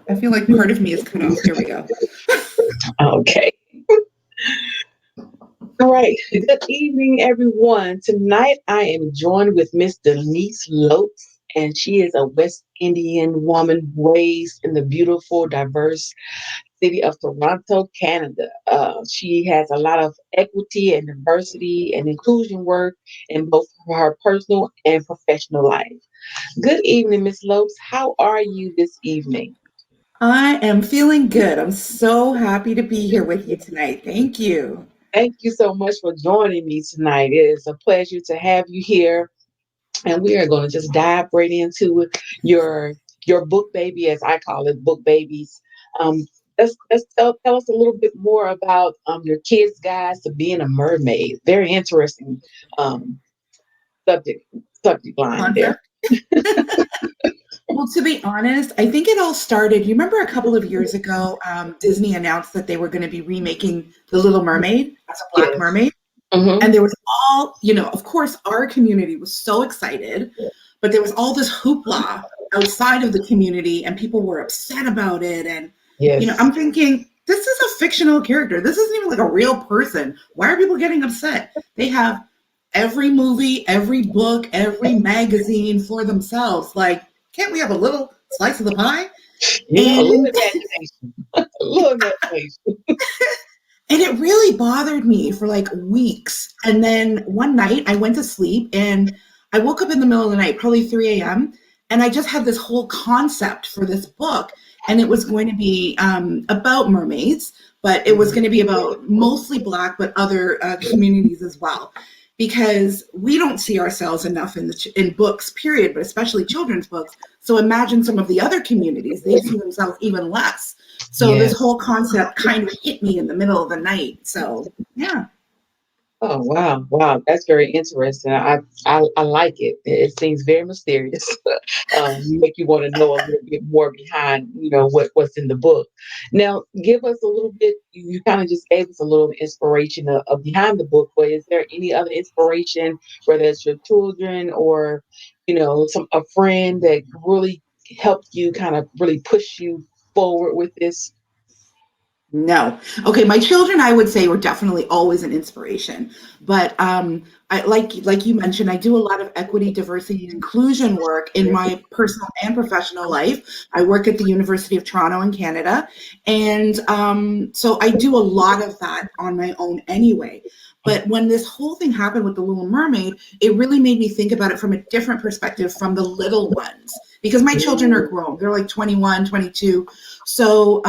I feel like part of me is cut off. There we go. Okay. All right. Good evening, everyone. Tonight I am joined with Miss Denise Lopes, and she is a West Indian woman raised in the beautiful, diverse city of Toronto, Canada. She has a lot of equity and diversity and inclusion work in both her personal and professional life. Good evening, Miss Lopes. How are you this evening? I am feeling good. I'm so happy to be here with you tonight. Thank you. Thank you so much for joining me tonight. It is a pleasure to have you here, and we are going to just dive right into your your book baby, as I call it, book babies. Um, let's tell us a little bit more about your kids' guides to being a mermaid. Very interesting um, subject subject line there. Concept? Well, to be honest, I think it all started. You remember a couple of years ago, Disney announced that they were going to be remaking The Little Mermaid as a Black Yes. mermaid. Hmm. And there was of course, our community was so excited, but there was all this hoopla outside of the community, and people were upset about it. And, Yes. I'm thinking, this is a fictional character. This isn't even like a real person. Why are people getting upset? They have every movie, every book, every magazine for themselves. Like, can't we have a little slice of the pie? A little And imagination. A little imagination. And it really bothered me for like weeks. And then one night I went to sleep and I woke up in the middle of the night, probably 3 a.m. And I just had this whole concept for this book. And it was going to be about mermaids, but it was going to be about mostly Black, but other communities as well. Because we don't see ourselves enough in books, period, but especially children's books. So imagine some of the other communities, they see themselves even less. So this Yes. whole concept kind of hit me in the middle of the night. So yeah. Oh wow, wow, that's very interesting. I like it. It seems very mysterious. Make you want to know a little bit more behind, what's in the book. Now, give us a little bit. You kind of just gave us a little inspiration of behind the book, but is there any other inspiration, whether it's your children or, some a friend that really helped you kind of really push you forward with this? No. Okay, my children, I would say, were definitely always an inspiration. But I like you mentioned, I do a lot of equity, diversity, and inclusion work in my personal and professional life. I work at the University of Toronto in Canada, and so I do a lot of that on my own anyway. But when this whole thing happened with the Little Mermaid, it really made me think about it from a different perspective from the little ones because my children are grown. They're like 21, 22. So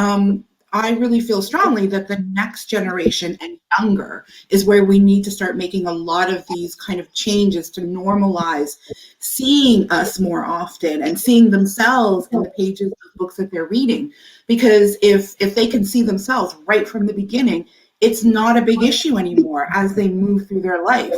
I really feel strongly that the next generation and younger is where we need to start making a lot of these kind of changes to normalize seeing us more often and seeing themselves in the pages of books that they're reading. Because if they can see themselves right from the beginning, it's not a big issue anymore as they move through their life.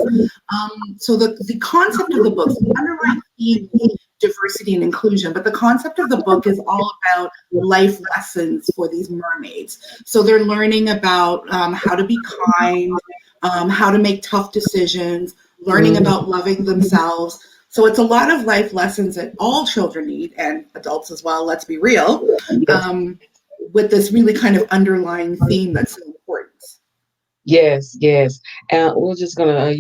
So the concept of the books, the underlying theme is diversity and inclusion, but the concept of the book is all about life lessons for these mermaids. So they're learning about how to be kind, how to make tough decisions, learning Mm, about loving themselves. So it's a lot of life lessons that all children need and adults as well, let's be real, yes. um, with this really kind of underlying theme that's so important. Yes, yes. And we're just gonna,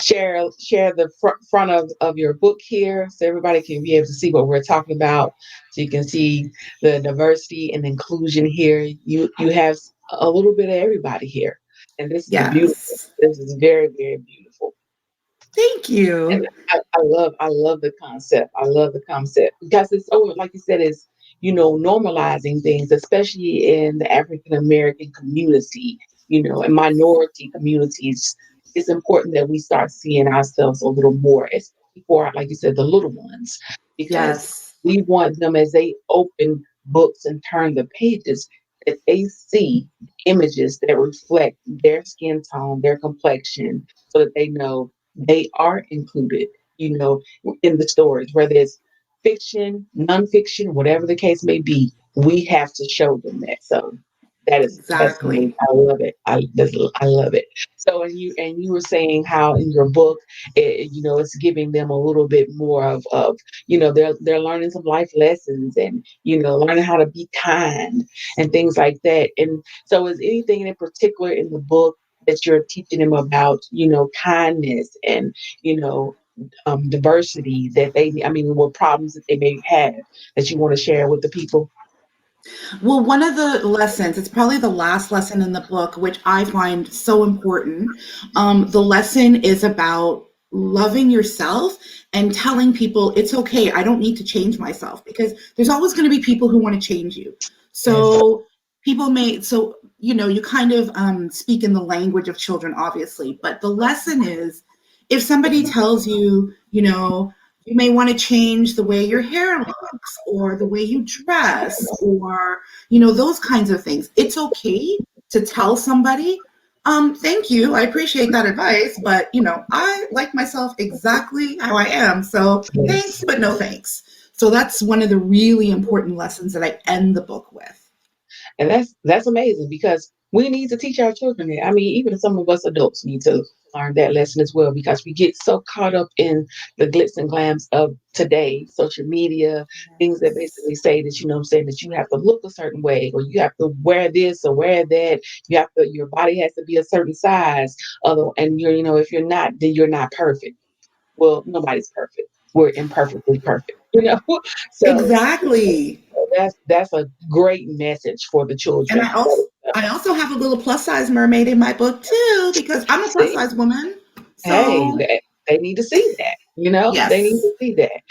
share the front of your book here, so everybody can be able to see what we're talking about. So you can see the diversity and inclusion here. You have a little bit of everybody here, and this is a beautiful. Yes. This is very, very beautiful. Thank And you. I love the concept. I love the concept because it's so, like you said, is normalizing things, especially in the African American community, and minority communities. It's important that we start seeing ourselves a little more, especially for, like you said, the little ones, because Yes. we want them as they open books and turn the pages that they see images that reflect their skin tone, their complexion, so that they know they are included, you know, in the stories, whether it's fiction, nonfiction, whatever the case may be, we have to show them that. So, That is amazing. Exactly. I love it. I love it. So, and you were saying how in your book, it's giving them a little bit more of they're learning some life lessons, and learning how to be kind and things like that. And so, is anything in particular in the book that you're teaching them about kindness and you know diversity that what problems that they may have that you want to share with the people? Well, one of the lessons, it's probably the last lesson in the book, which I find so important. The lesson is about loving yourself and telling people it's okay. I don't need to change myself, because there's always going to be people who want to change you. Yes. So you kind of speak in the language of children, obviously, but the lesson is, if somebody tells you, you may want to change the way your hair looks or the way you dress, or those kinds of things. It's okay to tell somebody, thank you, I appreciate that advice, but I like myself exactly how I am. So Yes. thanks, but no thanks. So that's one of the really important lessons that I end the book with. And that's amazing because we need to teach our children that. I mean, even some of us adults need to learn that lesson as well, because we get so caught up in the glitz and glams of today, social media, things that basically say that, what I'm saying, that you have to look a certain way, or you have to wear this or wear that. Your body has to be a certain size. And if you're not, then you're not perfect. Well, nobody's perfect. We're imperfectly perfect. So Exactly. that's a great message for the And children. I also have a little plus size mermaid in my book too, because I'm a plus See, size woman. hey, So they need to see that. They need yes, to see that.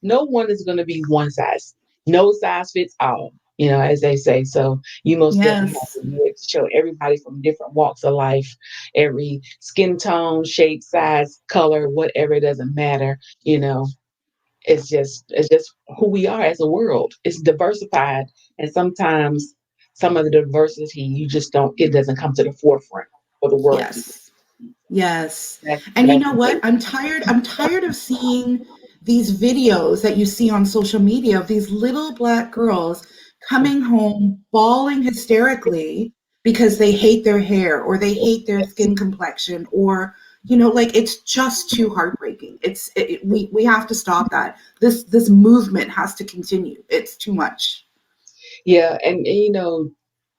No one is going to be one size. No size fits all. As they say. So you most definitely have yes, to be able to show everybody from different walks of life, every skin tone, shape, size, color, whatever. It doesn't matter. It's just who we are as a world. It's diversified, and sometimes some of the diversity you just don't. It doesn't come to the forefront for the world to see. yes. Yes. And you That's know what? amazing. I'm tired of seeing these videos that you see on social media of these little black girls coming home bawling hysterically because they hate their hair or they hate their skin complexion, or like, it's just too heartbreaking. We have to stop that. This movement has to continue. It's too much. Yeah, and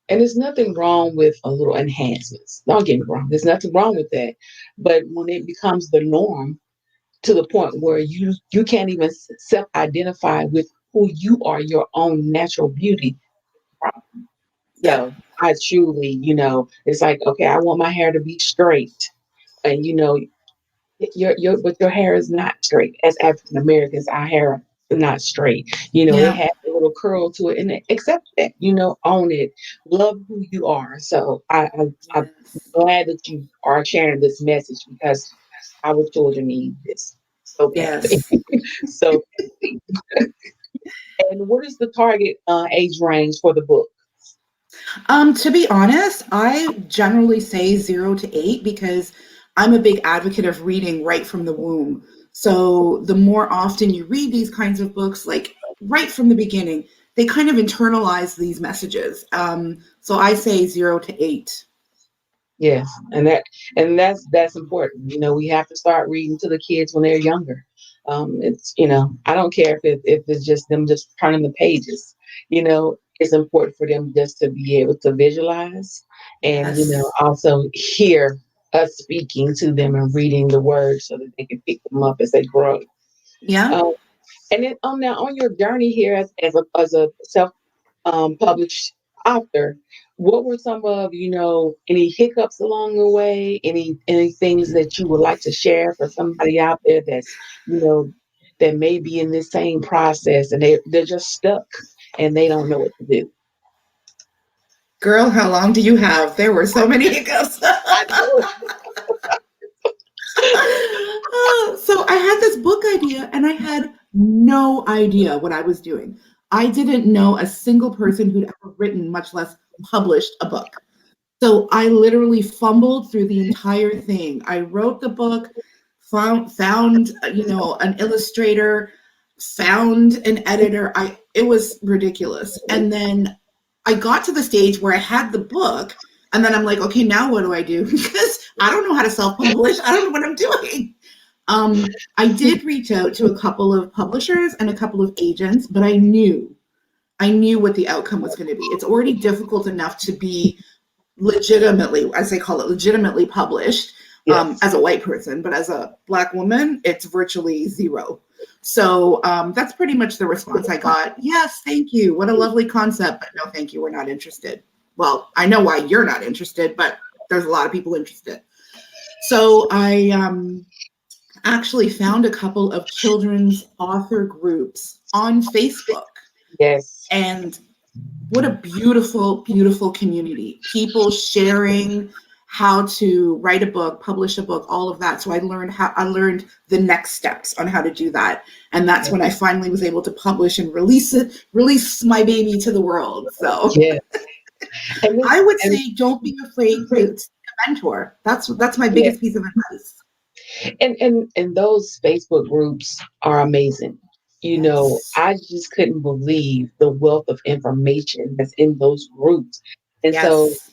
there's nothing wrong with a little enhancements. Don't get me wrong. There's nothing wrong with that. But when it becomes the norm to the point where you can't even self-identify with who you are, your own natural beauty. Yep. So I truly, it's like, okay, I want my hair to be straight. And but your hair is not straight. As African Americans, our hair is not straight. It Yeah. has a little curl to it, and accept that. Own it, love who you are. So I'm Yes. glad that you are sharing this message, because our children need this so badly, Yes. so badly. And what is the target age range for the book? To be honest, I generally say 0 to 8, because I'm a big advocate of reading right from the womb. So the more often you read these kinds of books, like right from the beginning, they kind of internalize these messages. So I say 0 to 8. Yes, and that's important. We have to start reading to the kids when they're younger. It's I don't care if it's just them just turning the pages. It's important for them just to be able to visualize, and Yes. also hear us speaking to them and reading the words so that they can pick them up as they grow. Yeah. Um, and then on your journey here as a self published author, what were some of any hiccups along the way? Any things that you would like to share for somebody out there that's that may be in this same process and they're just stuck and they don't know what to do. Girl, how long do you have? There were so many hiccups. I know. So I had this book idea and I had no idea what I was doing. I didn't know a single person who'd ever written, much less published, a book. So I literally fumbled through the entire thing. I wrote the book, found an illustrator, found an editor. It was ridiculous. And then I got to the stage where I had the book, and then I'm like, okay, now what do I do? Because I don't know how to self-publish. I don't know what I'm doing. I did reach out to a couple of publishers and a couple of agents, but I knew what the outcome was going to be. It's already difficult enough to be legitimately, as they call it, legitimately published Yes. as a white person, but as a Black woman, it's virtually zero. So that's pretty much the response I got. Yes, thank you. What a lovely concept, but no, thank you. We're not interested. Well, I know why you're not interested, but there's a lot of people interested. So I actually found a couple of children's author groups on Facebook, Yes. and what a beautiful, beautiful community. People sharing how to write a book, publish a book, all of that. So I learned the next steps on how to do that. And that's when I finally was able to publish and release my baby to the world. So Yes. And I would and say don't be afraid to mentor. That's my yeah, biggest piece of advice. and those Facebook groups are amazing. Yes. I just couldn't believe the wealth of information that's in those groups. And so Yes.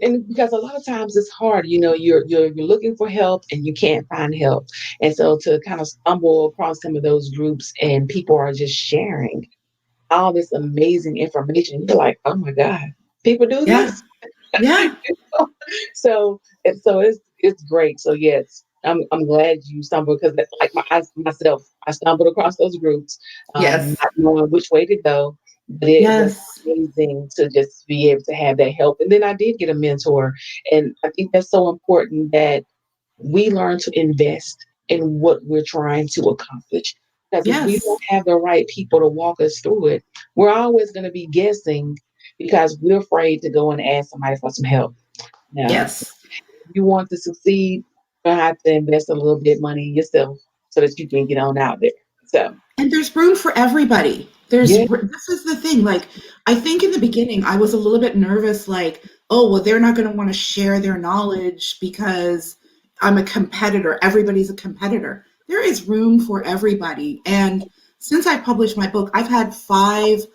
and because a lot of times it's hard, you're looking for help and you can't find help. And so to kind of stumble across some of those groups and people are just sharing all this amazing information, you're like, oh my God, people do Yeah. this. Yeah. So it's great. So yes, I'm glad you stumbled because like myself, I stumbled across those groups, Yes. not knowing which way to go, but it was Yes. amazing to just be able to have that help. And then I did get a mentor, and I think that's so important that we learn to invest in what we're trying to accomplish. Because if we Yes. don't have the right people to walk us through it, we're always going to be guessing because we're afraid to go and ask somebody for some help. Now, Yes. if you want to succeed, you have to invest a little bit of money in yourself so that you can get on out there. So, And there's room for everybody. yeah. This is the thing. Like, I think in the beginning, I was a little bit nervous, like, oh, well, they're not going to want to share their knowledge because I'm a competitor. Everybody's a competitor. There is room for everybody. And since I published my book, I've had 5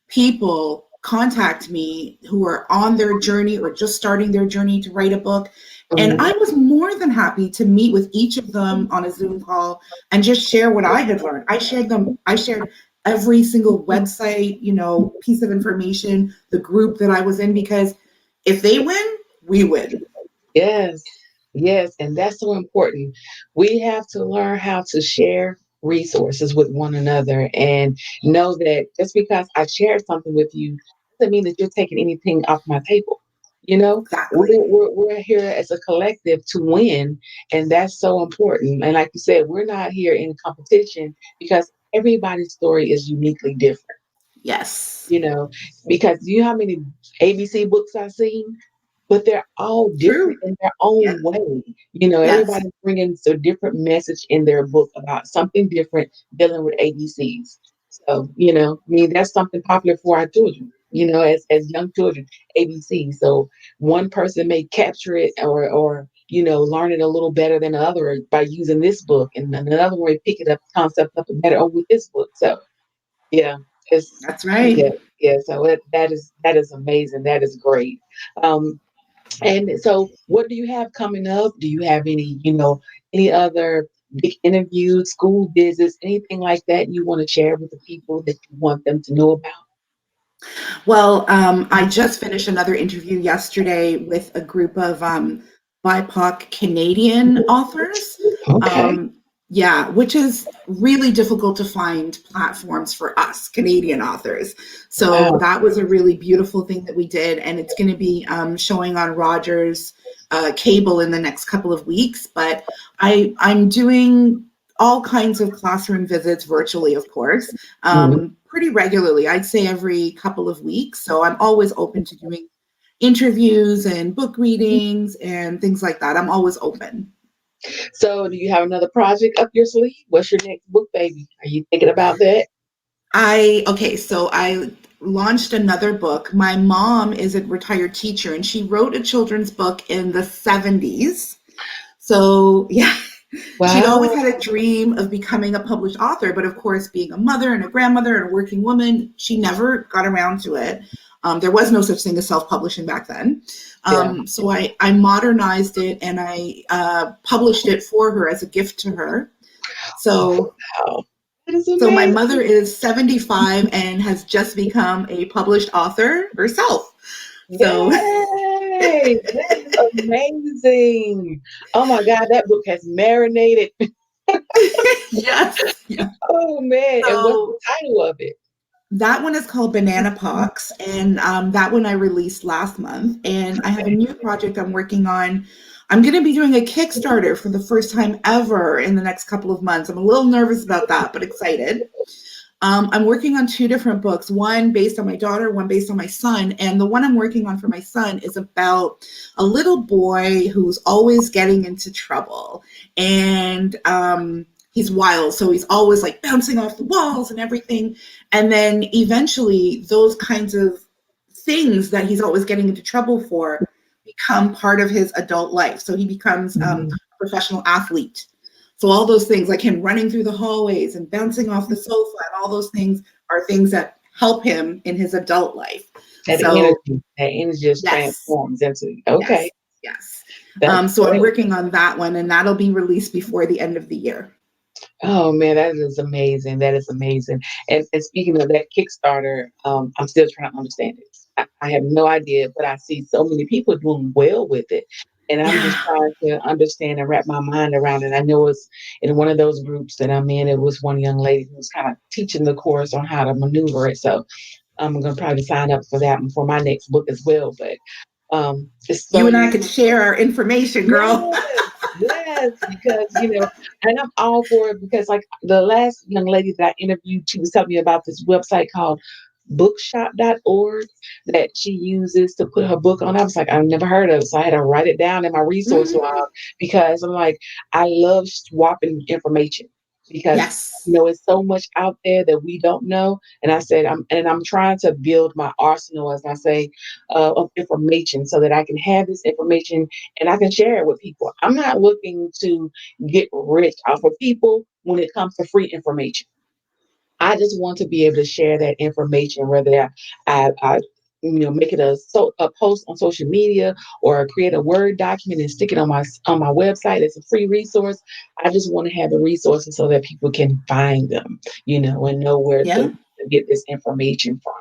people contact me who are on their journey or just starting their journey to write a book. And Mhm. I was more than happy to meet with each of them on a Zoom call and just share what I had learned. I shared every single website, piece of information, the group that I was in, because if they win, we win. Yes, yes, and that's so important. We have to learn how to share resources with one another and know that just because I shared something with you doesn't mean that you're taking anything off my table. You know, Exactly. we're here as a collective to win, and that's so important. And like you said, we're not here in competition because everybody's story is uniquely different. Yes. You know, because you know how many ABC books I've seen? But they're all different True. in their own Yes. way. Yes. Everybody's bringing a different message in their book about something different dealing with ABCs. So, I mean, that's something popular for our children, as young children, ABC. So one person may capture it or learn it a little better than the other by using this book, and then another one may pick it up, concept up better with this book. So yeah, it's That's right. yeah, yeah. So that is amazing. That is great. Um, and so, what do you have coming up? Do you have any other big interviews, school visits, anything like that you want to share with the people that you want them to know about? Well, I just finished another interview yesterday with a group of BIPOC Canadian authors. Okay. Um, yeah, which is really difficult to find platforms for us Canadian authors. So Wow. that was a really beautiful thing that we did, and it's going to be showing on Rogers cable in the next couple of weeks. But I'm doing all kinds of classroom visits virtually, of course, Mhm. pretty regularly. I'd say every couple of weeks. So I'm always open to doing interviews and book readings and things like that. I'm always open. So, do you have another project up your sleeve? What's your next book, baby? Are you thinking about that? So I launched another book. My mom is a retired teacher and she wrote a children's book in the 70s. So, yeah, she'd always Wow. had a dream of becoming a published author, but of course, being a mother and a grandmother and a working woman, she never got around to it. There was no such thing as self-publishing back then. Yeah. So I modernized it and I published it for her as a gift to her. So Wow. That is so my amazing. mother is 75 and has just become a published author herself. So Yay! That is amazing. Oh my God, that book has marinated. yes, yeah. Oh man. And what's the So title of it? that one is called Banana Pox, and that one I released last month. And I have a new project I'm working on. I'm going to be doing a Kickstarter for the first time ever in the next couple of months. I'm a little nervous about that, but excited. I'm working on two different books, one based on my daughter, one based on my son. And the one I'm working on for my son is about a little boy who's always getting into trouble. And he's wild. So he's always like bouncing off the walls and everything. And then eventually, those kinds of things that he's always getting into trouble for become part of his adult life. So he becomes a Mhm. professional athlete. So all those things, like him running through the hallways and bouncing off the sofa, and all those things are things that help him in his adult life. So That energy just yes, transforms into, okay, yes, yes. that's So I'm great. working on that one, and that'll be released before the end of the year. Oh man, that is amazing. That is amazing. And speaking of that Kickstarter, I'm still trying to understand it. I have no idea, but I see so many people doing well with it. And I'm just Yeah, trying to understand and wrap my mind around it. I know it's in one of those groups that I'm in, it was one young lady who was kind of teaching the course on how to maneuver it. So I'm gonna probably sign up for that and for my next book as well. But it's you so and I could share our information, girl. yes, yes, because and I'm all for it because like the last young lady that I interviewed, she was telling me about this website called bookshop.org that she uses to put her book on. I was like, I've never heard of it. So I had to write it down in my resource Mhm. log because I'm like, I love swapping information because Yes. it's so much out there that we don't know. And I said, I'm trying to build my arsenal, as I say, of information so that I can have this information and I can share it with people. I'm not looking to get rich off of people when it comes to free information. I just want to be able to share that information, whether I make it a post on social media or create a Word document and stick it on my website. It's a free resource. I just want to have the resources so that people can find them, and know where Yeah. to get this information from.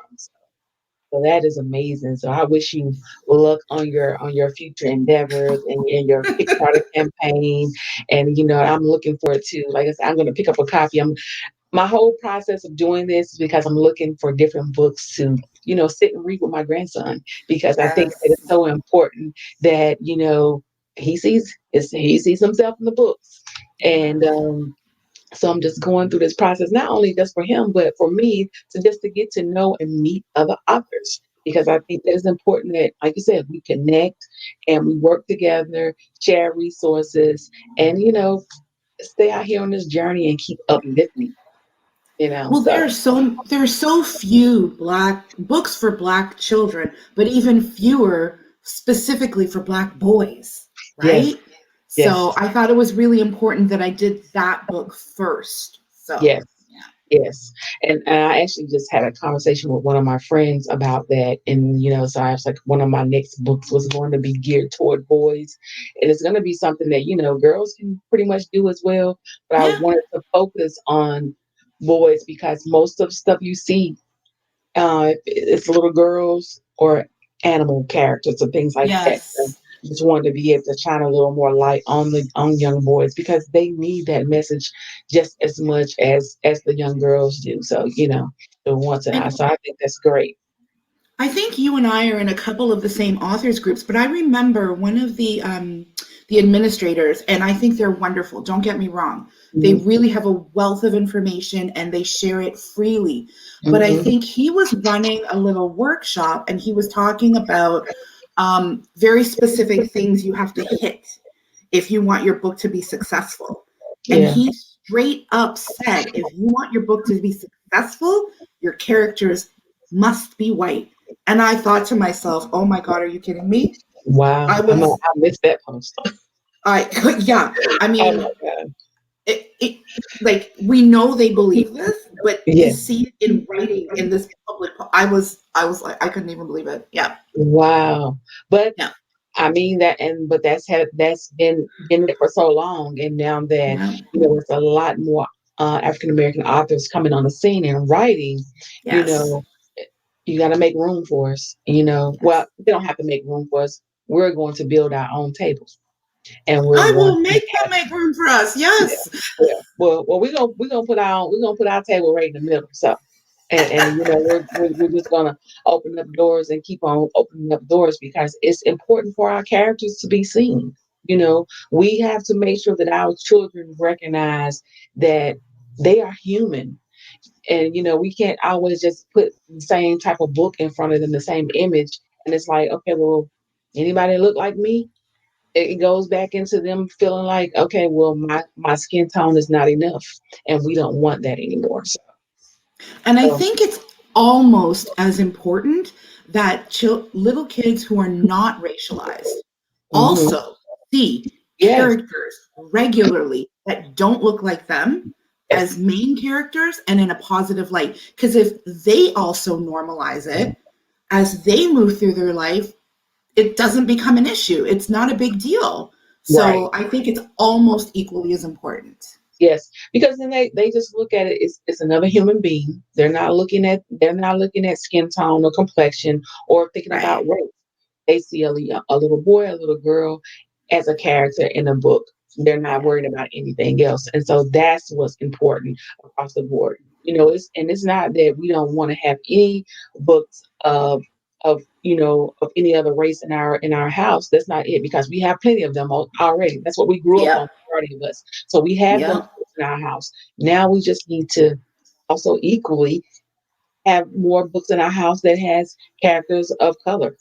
So that is amazing. So I wish you luck on your future endeavors and your Kickstarter campaign. And I'm looking forward to, like I said, I'm going to pick up a copy. My whole process of doing this is because I'm looking for different books to, sit and read with my grandson because I think that Yes. it's so important that, he sees himself in the books. Yeah. And so I'm just going through this process, not only just for him, but for me to get to know and meet other authors. Because I think that it's important that, like you said, we connect and we work together, share resources, and stay out here on this journey and keep uplifting. Well, So there are so few black books for black children, but even fewer specifically for black boys, yes, right? yes, So I thought it was really important that I did that book first. So yes. yeah. Yes. And I actually just had a conversation with one of my friends about that. And, so I was like, one of my next books was going to be geared toward boys. And it's going to be something that, girls can pretty much do as well. But I Yeah. wanted to focus on boys because most of the stuff you see, it's little girls or animal characters or things like that. So Yes. just wanted to be able to shine a little more light on young boys because they need that message just as much as the young girls do. So the ones and I. And So I think that's great. I think you and I are in a couple of the same authors groups, but I remember one of the administrators, and I think they're wonderful. Don't get me wrong; they Hmm. really have a wealth of information and they share it freely. But I Hmm. think he was running a little workshop, and he was talking about very specific things you have to hit if you want your book to be successful. And Yeah. he straight up said, if you want your book to be successful, your characters must be white. And I thought to myself, oh my God, are you kidding me? Wow. I was, I missed that post. I, yeah, I Oh my mean, God. it like we know they believe this, but to Yeah. see it in writing in this public, I was like I couldn't even believe it. Yeah, Wow. But yeah, I mean that, and but that's been there for so long, and now that yeah, there's a lot more African American authors coming on the scene and writing, you yes, know, you got to make room for us. Well, yes. they don't have to make room for us. We're going to build our own tables, and we're I going will to make them have, make room for us. yeah, Yes. yeah. Well, we're gonna put our table right in the middle. So, and we're just gonna open up doors and keep on opening up doors because it's important for our characters to be seen. We have to make sure that our children recognize that they are human, and we can't always just put the same type of book in front of them, the same image, and it's like, okay, well, anybody look like me? It goes back into them feeling like, okay, well, my skin tone is not enough, and we don't want that anymore. And I So, think it's almost as important that little kids who are not racialized mhm. also see Yes, characters regularly that don't look like them yes, as main characters and in a positive light. Because if they also normalize it as they move through their life, it doesn't become an issue. It's not a big deal. right. So I think it's almost equally as important. Yes, because then they just look at it. It's another human being. They're not looking at skin tone or complexion or thinking about Right. race. They see a little boy, a little girl as a character in a book. They're not Yeah. worried about anything else. And so that's what's important across the board. It's not that we don't want to have any books of any other race in our house. That's not it, because we have plenty of them already. That's what we grew up on, Yep. majority of us. So we have those Yep. books in our house. Now we just need to also equally have more books in our house that has characters of color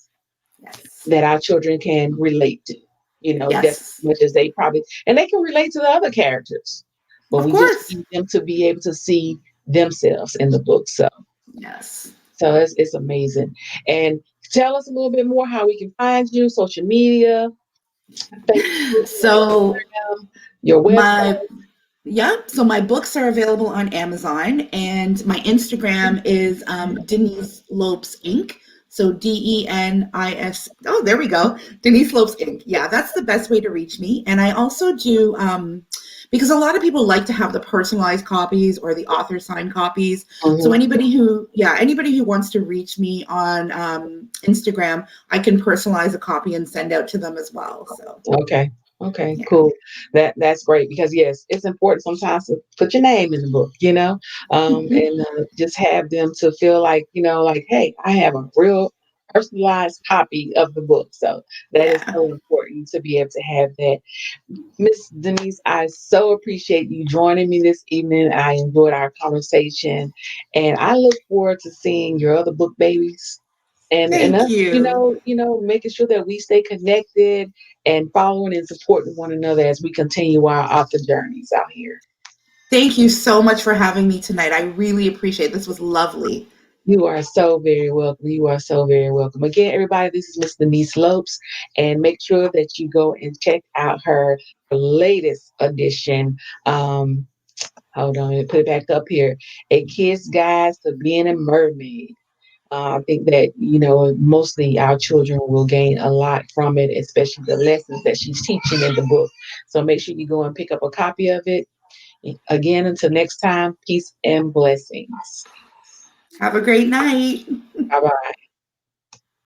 Yes. that our children can relate to, just as Yes. much as they probably, and they can relate to the other characters, but Of we just course. need them to be able to see themselves in the book. Yes. So it's amazing. And tell us a little bit more how we can find you, social media, Facebook, So Instagram, your my website. yeah, so my books are available on Amazon, and my Instagram is Denise Lopes Inc. So Denis. Oh, there we go, Denise Lopes Inc. Yeah, that's the best way to reach me. And I also do because a lot of people like to have the personalized copies or the author signed copies. So Mhm. anybody who wants to reach me on Instagram, I can personalize a copy and send out to them as well. So Okay. Okay, yeah, cool. That's great, because yes, it's important sometimes to put your name in the book, and just have them to feel like, like, hey, I have a real personalized copy of the book. So that is yeah. so important to be able to have that. Miss Denise, I so appreciate you joining me this evening. I enjoyed our conversation, and I look forward to seeing your other book babies, and Thank us, you. making sure that we stay connected and following and supporting one another as we continue our author journeys out here. Thank you so much for having me tonight. I really appreciate it. This was lovely. You are so very welcome. You are so very welcome. Again, everybody, this is Miss Denise Lopes, and make sure that you go and check out her latest edition. Hold on, let me put it back up here. A Kid's Guide to Being a Mermaid. I think that, mostly our children will gain a lot from it, especially the lessons that she's teaching in the book. So make sure you go and pick up a copy of it. Again, until next time, peace and blessings. Have a great night. Bye bye.